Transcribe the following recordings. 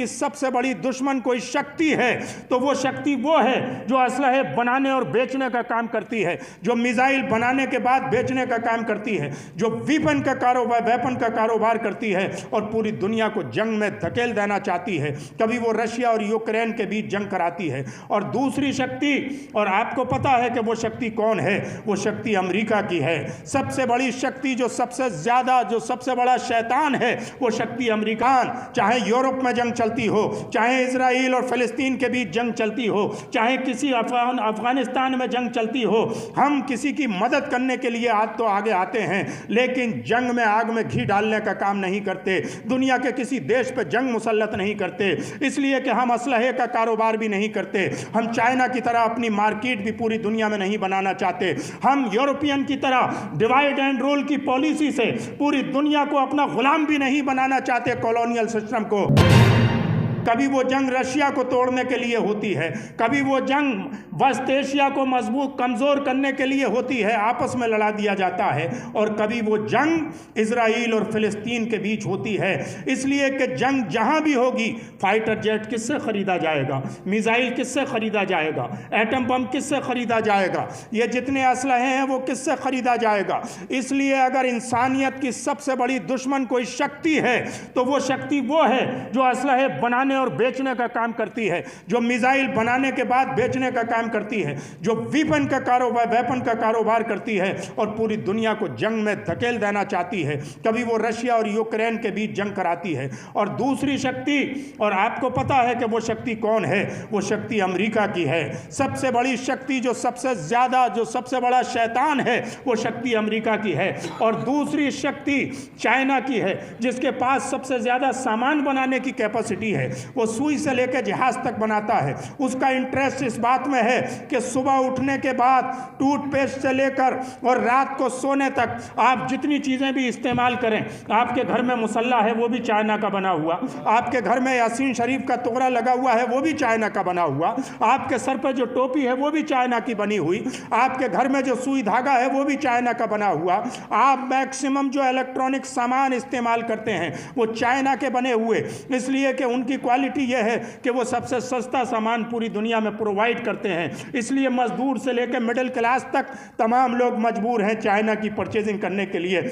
कि सबसे बड़ी दुश्मन कोई शक्ति है तो वो शक्ति वो है जो असलहे बनाने और बेचने का काम करती है, जो मिसाइल बनाने के बाद बेचने का काम करती है, जो वेपन का कारोबार करती है और पूरी दुनिया को जंग में धकेल देना चाहती है। कभी वो रशिया और यूक्रेन के बीच जंग कराती है। और दूसरी शक्ति, और आपको पता है कि वो शक्ति कौन है, वो शक्ति अमेरिका की है। सबसे बड़ी शक्ति जो सबसे बड़ा शैतान है वो शक्ति अमेरिकान। चाहे यूरोप में जंग चलती हो, चाहे इजराइल और फिलिस्तीन के बीच जंग चलती हो, चाहे किसी अफगानिस्तान में जंग चलती हो, हम किसी की मदद करने के लिए आज तो आगे आते हैं, लेकिन जंग में आग में घी डालने का काम नहीं करते। दुनिया के किसी देश पर जंग मुसल्लत नहीं करते, इसलिए कि हम असलहे का कारोबार भी नहीं करते। हम चाइना की तरह अपनी मार्केट भी पूरी दुनिया में नहीं बनाना चाहते। हम यूरोपियन की तरह डिवाइड एंड रूल की पॉलिसी से पूरी दुनिया को अपना गुलाम भी नहीं बनाना चाहते, कॉलोनियल सिस्टम को। कभी वो जंग रशिया को तोड़ने के लिए होती है, कभी वो जंग वेस्ट एशिया को कमज़ोर करने के लिए होती है, आपस में लड़ा दिया जाता है। और कभी वो जंग इजराइल और फिलिस्तीन के बीच होती है, इसलिए कि जंग जहां भी होगी, फाइटर जेट किससे ख़रीदा जाएगा, मिसाइल किससे ख़रीदा जाएगा, एटम बम किससे ख़रीदा जाएगा, ये जितने असलहे हैं वो किससे ख़रीदा जाएगा। इसलिए अगर इंसानियत की सबसे बड़ी दुश्मन कोई शक्ति है तो वो शक्ति वो है जो असलहे बनाने और बेचने का काम करती है, जो मिसाइल बनाने के बाद बेचने का काम करती है, जो वेपन का कारोबार करती है और पूरी दुनिया को जंग में धकेल देना चाहती है। कभी वो रशिया और यूक्रेन के बीच जंग कराती है। और दूसरी शक्ति, और आपको पता है कि वो शक्ति कौन है, वो शक्ति अमेरिका की है। सबसे बड़ी शक्ति जो सबसे बड़ा शैतान है वो शक्ति अमेरिका की है। और दूसरी शक्ति चाइना की है, जिसके पास सबसे ज़्यादा सामान बनाने की कैपेसिटी है। वो सुई से लेकर जहाज तक बनाता है। उसका इंटरेस्ट इस बात में है कि सुबह उठने के बाद टूथपेस्ट से लेकर और रात को सोने तक आप जितनी चीज़ें भी इस्तेमाल करें, आपके घर में मुसल्ला है वो भी चाइना का बना हुआ, आपके घर में यासीन शरीफ का तोरा लगा हुआ है वो भी चाइना का बना हुआ, आपके सर पर जो टोपी है वो भी चाइना की बनी हुई, आपके घर में जो सुई धागा है वो भी चाइना का बना हुआ। आप मैक्सिमम जो इलेक्ट्रॉनिक सामान इस्तेमाल करते हैं वो चाइना के बने हुए, इसलिए कि उनकी क्वालिटी यह है कि वो सबसे सस्ता सामान पूरी दुनिया में प्रोवाइड करते हैं। इसलिए मजदूर से लेकर मिडिल क्लास तक तमाम लोग मजबूर हैं चाइना की परचेजिंग करने के लिए।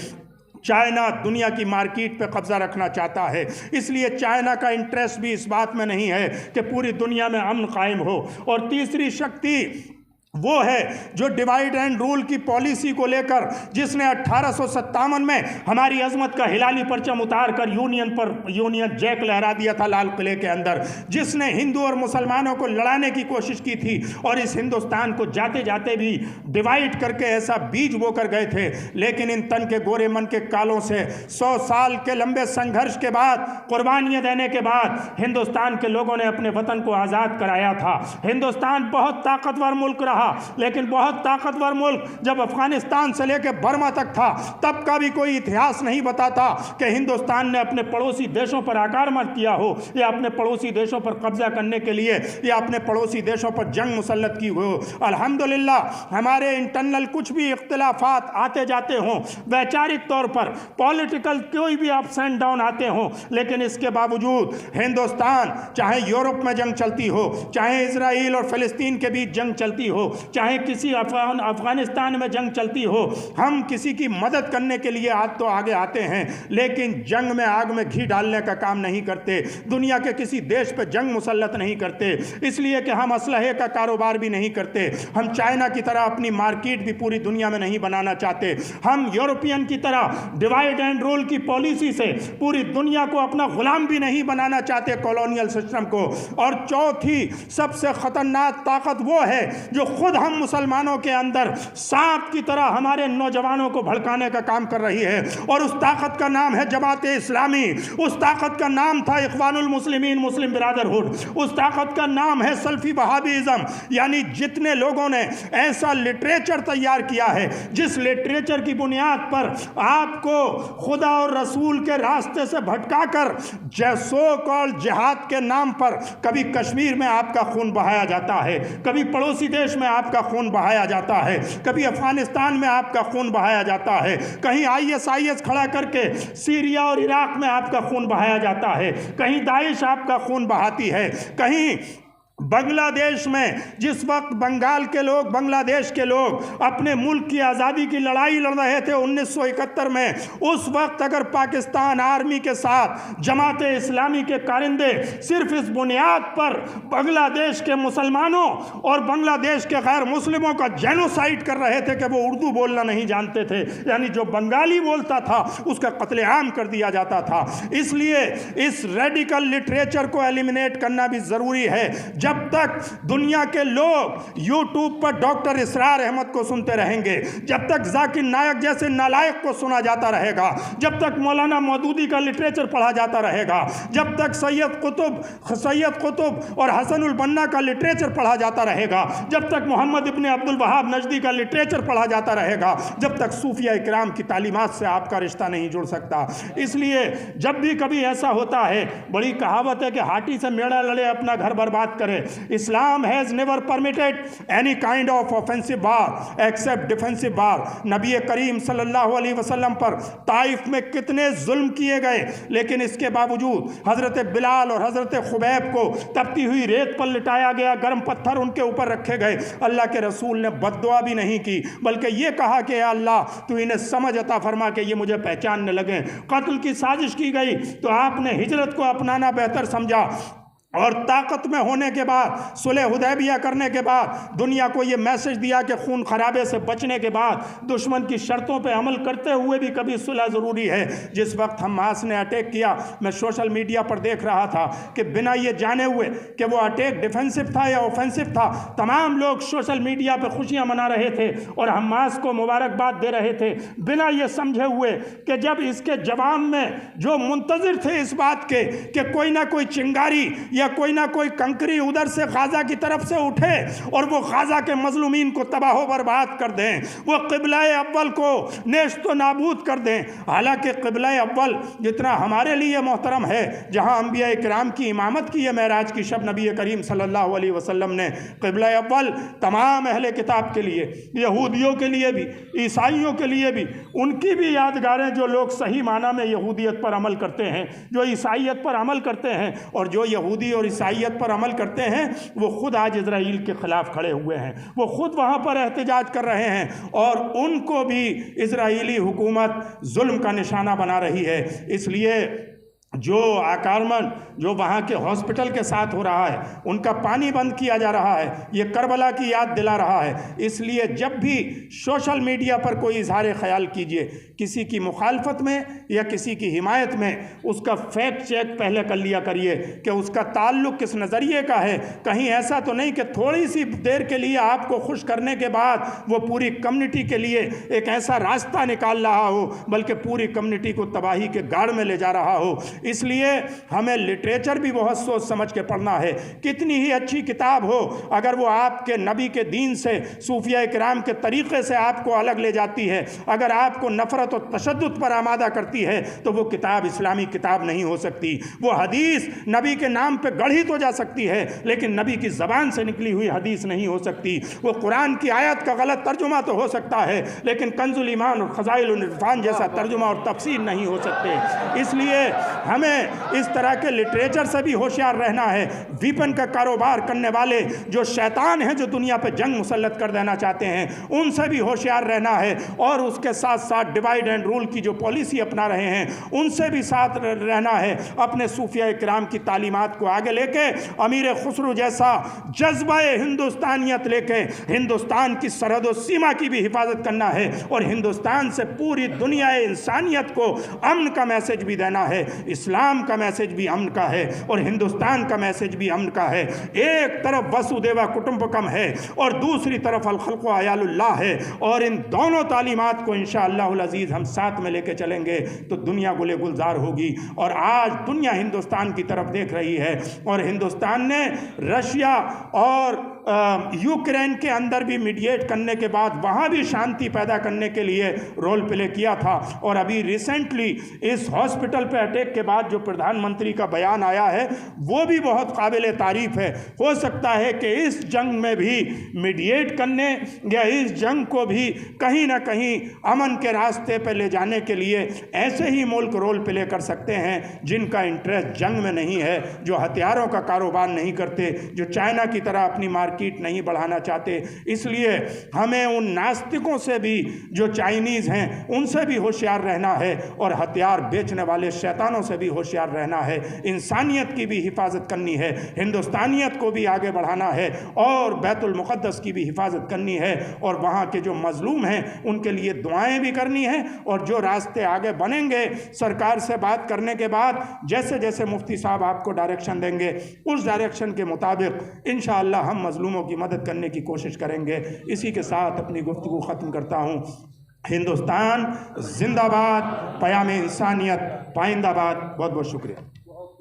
चाइना दुनिया की मार्केट पे कब्जा रखना चाहता है, इसलिए चाइना का इंटरेस्ट भी इस बात में नहीं है कि पूरी दुनिया में अमन कायम हो। और तीसरी शक्ति वो है जो डिवाइड एंड रूल की पॉलिसी को लेकर, जिसने 1857 में हमारी अजमत का हिलाली परचम उतार कर यूनियन जैक लहरा दिया था लाल किले के अंदर, जिसने हिंदू और मुसलमानों को लड़ाने की कोशिश की थी और इस हिंदुस्तान को जाते जाते भी डिवाइड करके ऐसा बीज बोकर गए थे। लेकिन इन तन के गोरे मन के कालों से 100 साल के लंबे संघर्ष के बाद, कुर्बानियां देने के बाद हिंदुस्तान के लोगों ने अपने वतन को आज़ाद कराया था। हिंदुस्तान बहुत ताकतवर मुल्क रहा, लेकिन बहुत ताकतवर मुल्क जब अफगानिस्तान से लेकर बर्मा तक था, तब का भी कोई इतिहास नहीं बताता कि हिंदुस्तान ने अपने पड़ोसी देशों पर आक्रमण किया हो, या अपने पड़ोसी देशों पर कब्जा करने के लिए, या अपने पड़ोसी देशों पर जंग मुसल्लत की हो। अल्हम्दुलिल्लाह हमारे इंटरनल कुछ भी इख्तिलाफात आते जाते हों, वैचारिक तौर पर पॉलिटिकल कोई भी अप्स एंड डाउन आते हों, लेकिन इसके बावजूद हिंदुस्तान, चाहे यूरोप में जंग चलती हो, चाहे इजराइल और फिलिस्तीन के बीच जंग चलती हो, चाहे किसी अफगानिस्तान में जंग चलती हो, हम किसी की मदद करने के लिए आज तो आगे आते हैं, लेकिन जंग में आग में घी डालने का काम नहीं करते। दुनिया के किसी देश पर जंग मुसल्लत नहीं करते, इसलिए कि हम असलहे का कारोबार भी नहीं करते। हम चाइना की तरह अपनी मार्केट भी पूरी दुनिया में नहीं बनाना चाहते। हम यूरोपियन की तरह डिवाइड एंड रूल की पॉलिसी से पूरी दुनिया को अपना गुलाम भी नहीं बनाना चाहते, कॉलोनियल सिस्टम को। और चौथी सबसे खतरनाक ताकत वो है जो खुद हम मुसलमानों के अंदर सांप की तरह हमारे नौजवानों को भड़काने का काम कर रही है, और उस ताकत का नाम है जमाते इस्लामी। उस ताकत का नाम था इख्वानुल मुस्लिमीन, मुस्लिम बिरादरहुड। उस ताकत का नाम है सल्फी वहाबिज़म। यानी जितने लोगों ने ऐसा लिटरेचर तैयार किया है, जिस लिटरेचर की बुनियाद पर आपको खुदा और रसूल के रास्ते से भटका कर सो कॉल्ड जिहाद के नाम पर कभी कश्मीर में आपका खून बहाया जाता है, कभी पड़ोसी देश में میں آپ کا خون بہایا جاتا ہے، کبھی افغانستان میں آپ کا خون بہایا جاتا ہے، کہیں IS کھڑا کر کے سیریا اور عراق میں آپ کا خون بہایا جاتا ہے، کہیں داعش آپ کا خون بہاتی ہے، کہیں بنگلہ دیش میں جس وقت بنگلہ دیش کے لوگ اپنے ملک کی آزادی کی لڑائی لڑ رہے تھے 1971 میں، اس وقت اگر پاکستان آرمی کے ساتھ جماعت اسلامی کے کارندے صرف اس بنیاد پر بنگلہ دیش کے مسلمانوں اور بنگلہ دیش کے غیر مسلموں کا جینوسائیڈ کر رہے تھے کہ وہ اردو بولنا نہیں جانتے تھے، یعنی جو بنگالی بولتا تھا اس کا قتل عام کر دیا جاتا تھا۔ اس لیے اس ریڈیکل لٹریچر کو ایلیمنیٹ کرنا بھی ضروری ہے۔ جب تک دنیا کے لوگ یوٹیوب پر ڈاکٹر اسرار احمد کو سنتے رہیں گے، جب تک ذاکر نائک جیسے نالائق کو سنا جاتا رہے گا، جب تک مولانا مودودی کا لٹریچر پڑھا جاتا رہے گا، جب تک سید قطب اور حسن البنا کا لٹریچر پڑھا جاتا رہے گا، جب تک محمد ابن عبد الوہاب نجدی کا لٹریچر پڑھا جاتا رہے گا، جب تک صوفیہ اکرام کی تعلیمات سے آپ کا رشتہ نہیں جڑ سکتا۔ اس لیے جب بھی کبھی ایسا ہوتا ہے، بڑی کہاوت ہے کہ ہاٹی سے میڑا لڑے اپنا گھر برباد کرے۔ اسلام has never permitted any kind of offensive war except defensive war۔ نبی کریم صلی اللہ علیہ وسلم پر طائف میں کتنے ظلم کیے گئے، لیکن اس کے باوجود حضرت بلال اور حضرت خبیب کو تپتی ہوئی ریت پر لٹایا گیا، گرم پتھر ان کے اوپر رکھے گئے۔ اللہ کے رسول نے بد دعا بھی نہیں کی، بلکہ یہ کہا کہ اے اللہ تو انہیں سمجھ عطا فرما کہ یہ مجھے پہچاننے لگیں۔ قتل کی سازش کی گئی تو آپ نے ہجرت کو اپنانا بہتر سمجھا، اور طاقت میں ہونے کے بعد، صلح حدیبیہ کرنے کے بعد دنیا کو یہ میسج دیا کہ خون خرابے سے بچنے کے بعد دشمن کی شرطوں پہ عمل کرتے ہوئے بھی کبھی صلح ضروری ہے۔ جس وقت حماس نے اٹیک کیا، میں سوشل میڈیا پر دیکھ رہا تھا کہ بنا یہ جانے ہوئے کہ وہ اٹیک ڈیفینسو تھا یا اوفینسو تھا، تمام لوگ سوشل میڈیا پہ خوشیاں منا رہے تھے اور حماس کو مبارکباد دے رہے تھے، بنا یہ سمجھے ہوئے کہ جب اس کے جواب میں جو منتظر تھے اس بات کے کہ کوئی نہ کوئی چنگاری یا کوئی نہ کوئی کنکری ادھر سے غازہ کی طرف سے اٹھے اور وہ غازہ کے مظلومین کو تباہ و برباد کر دیں، وہ قبلہ اول کو نیست و نابود کر دیں۔ حالانکہ قبلہ اول جتنا ہمارے لیے محترم ہے، جہاں انبیاء کرام کی امامت کی ہے معراج کی شب نبی کریم صلی اللہ علیہ وسلم نے، قبلہ اول تمام اہل کتاب کے لیے، یہودیوں کے لیے بھی، عیسائیوں کے لیے بھی، ان کی بھی یادگاریں جو لوگ صحیح معنی میں یہودیت پر عمل کرتے ہیں، جو عیسائیت پر عمل کرتے ہیں، اور جو یہودی اور عیسائیت پر عمل کرتے ہیں وہ خود آج اسرائیل کے خلاف کھڑے ہوئے ہیں، وہ خود وہاں پر احتجاج کر رہے ہیں، اور ان کو بھی اسرائیلی حکومت ظلم کا نشانہ بنا رہی ہے۔ اس لیے جو آکارمن جو وہاں کے ہاسپٹل کے ساتھ ہو رہا ہے، ان کا پانی بند کیا جا رہا ہے، یہ کربلا کی یاد دلا رہا ہے۔ اس لیے جب بھی سوشل میڈیا پر کوئی اظہار خیال کیجئے کسی کی مخالفت میں یا کسی کی حمایت میں، اس کا فیکٹ چیک پہلے کر لیا کریے کہ اس کا تعلق کس نظریے کا ہے۔ کہیں ایسا تو نہیں کہ تھوڑی سی دیر کے لیے آپ کو خوش کرنے کے بعد وہ پوری کمیونٹی کے لیے ایک ایسا راستہ نکال رہا ہو بلکہ پوری کمیونٹی کو تباہی کے گاڑ میں لے جا رہا ہو۔ اس لیے ہمیں لٹریچر بھی بہت سوچ سمجھ کے پڑھنا ہے۔ کتنی ہی اچھی کتاب ہو، اگر وہ آپ کے نبی کے دین سے، صوفیہ کرام کے طریقے سے آپ کو الگ لے جاتی ہے، اگر آپ کو نفرت و تشدد پر آمادہ کرتی ہے، تو وہ کتاب اسلامی کتاب نہیں ہو سکتی۔ وہ حدیث نبی کے نام پہ گڑھی تو جا سکتی ہے، لیکن نبی کی زبان سے نکلی ہوئی حدیث نہیں ہو سکتی۔ وہ قرآن کی آیت کا غلط ترجمہ تو ہو سکتا ہے، لیکن کنز الایمان اور خزائن العرفان جیسا ترجمہ اور تفسیر نہیں ہو سکتے۔ اس لیے ہمیں اس طرح کے لٹریچر سے بھی ہوشیار رہنا ہے۔ ویپن کا کاروبار کرنے والے جو شیطان ہیں، جو دنیا پہ جنگ مسلط کر دینا چاہتے ہیں، ان سے بھی ہوشیار رہنا ہے، اور اس کے ساتھ ساتھ ڈیوائڈ اینڈ رول کی جو پالیسی اپنا رہے ہیں ان سے بھی ساتھ رہنا ہے۔ اپنے صوفیہ کرام کی تعلیمات کو آگے لے کے امیر خسرو جیسا جذبہ ہندوستانیت لے کے ہندوستان کی سرحد و سیما کی بھی حفاظت کرنا ہے، اور ہندوستان سے پوری دنیا انسانیت کو امن کا میسج بھی دینا ہے۔ اسلام کا میسج بھی امن کا ہے اور ہندوستان کا میسج بھی امن کا ہے۔ ایک طرف وسودیوا کٹمبکم ہے اور دوسری طرف الخلق و عیال اللہ ہے، اور ان دونوں تعلیمات کو انشاءاللہ العزیز ہم ساتھ میں لے کے چلیں گے تو دنیا گلے گلزار ہوگی۔ اور آج دنیا ہندوستان کی طرف دیکھ رہی ہے، اور ہندوستان نے رشیا اور यूक्रेन के अंदर भी मीडिएट करने के बाद वहाँ भी शांति पैदा करने के लिए रोल प्ले किया था। और अभी रिसेंटली इस हॉस्पिटल पे अटैक के बाद जो प्रधानमंत्री का बयान आया है वो भी बहुत काबिल तारीफ है। हो सकता है कि इस जंग में भी मीडिएट करने या इस जंग को भी कहीं ना कहीं अमन के रास्ते पर ले जाने के लिए ऐसे ही मुल्क रोल प्ले कर सकते हैं जिनका इंटरेस्ट जंग में नहीं है, जो हथियारों का कारोबार नहीं करते, जो चाइना की तरह अपनी मार्केट नहीं बढ़ाना चाहते। इसलिए हमें उन नास्तिकों से भी जो चाइनीज़ हैं उनसे भी होशियार रहना है और हथियार बेचने वाले शैतानों से भी होशियार रहना है। इंसानियत की भी हिफाजत करनी है, हिंदुस्तानियत को भी आगे बढ़ाना है और बैतुल मुक़द्दस की भी हिफाजत करनी है और वहाँ के जो मजलूम हैं उनके लिए दुआएं भी करनी है। और जो रास्ते आगे बनेंगे सरकार से बात करने के बाद, जैसे जैसे मुफ्ती साहब आपको डायरेक्शन देंगे उस डायरेक्शन के मुताबिक इंशाअल्लाह हम मजलूमों की मदद करने की कोशिश करेंगे। इसी के साथ अपनी गुफ्तगू ख़त्म करता हूँ। हिंदुस्तान जिंदाबाद, पयाम इंसानियत पाइंदाबाद। बहुत बहुत शुक्रिया।